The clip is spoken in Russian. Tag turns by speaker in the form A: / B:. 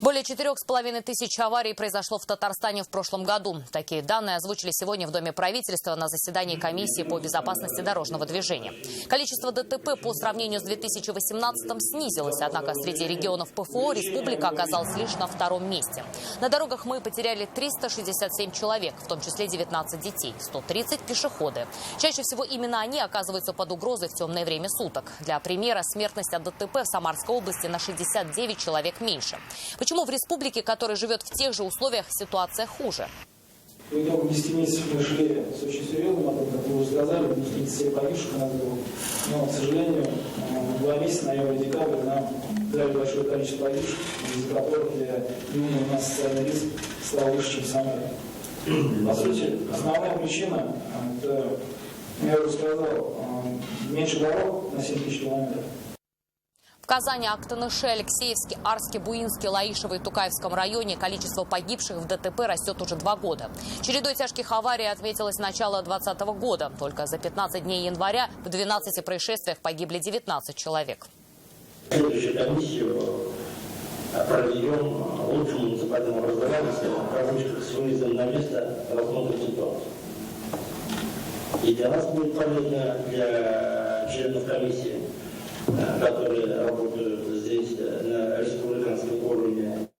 A: Более 4500 аварий произошло в Татарстане в прошлом году. Такие данные озвучили сегодня в Доме правительства на заседании комиссии по безопасности дорожного движения. Количество ДТП по сравнению с 2018-м снизилось, однако среди регионов ПФО республика оказалась лишь на втором месте. На дорогах мы потеряли 367 человек, в том числе 19 детей, 130 пешеходы. Чаще всего именно они оказываются под угрозой в темное время суток. Для примера, смертность от ДТП в Самарской области на 69 человек меньше. Почему в республике, которая живет в тех же условиях, ситуация хуже?
B: По итогам 10 месяцев мы шли с очень серьезным, как вы уже сказали, 37 погибших у нас было. Но, к сожалению, 2 месяца, ноябрь и декабрь, нам дали большое количество погибших, из-за которых у нас социальный риск стал выше, чем в Самаре. По сути, основная причина, это, я уже сказал, меньше дорог на 7 тысяч километров.
A: В Казани, Актаныше, Алексеевске, Арске, Буинске, Лаишево и Тукаевском районе количество погибших в ДТП растет уже 2 года. Чередой тяжких аварий отметилось начало 2020 года. Только за 15 дней января в 12 происшествиях погибли 19 человек.
C: Следующую комиссию проведем лучшим муниципальным образованием, различных с выездом на место рассмотра ситуации. И для нас будет полезно, для членов комиссии, которые работают здесь на республиканском уровне.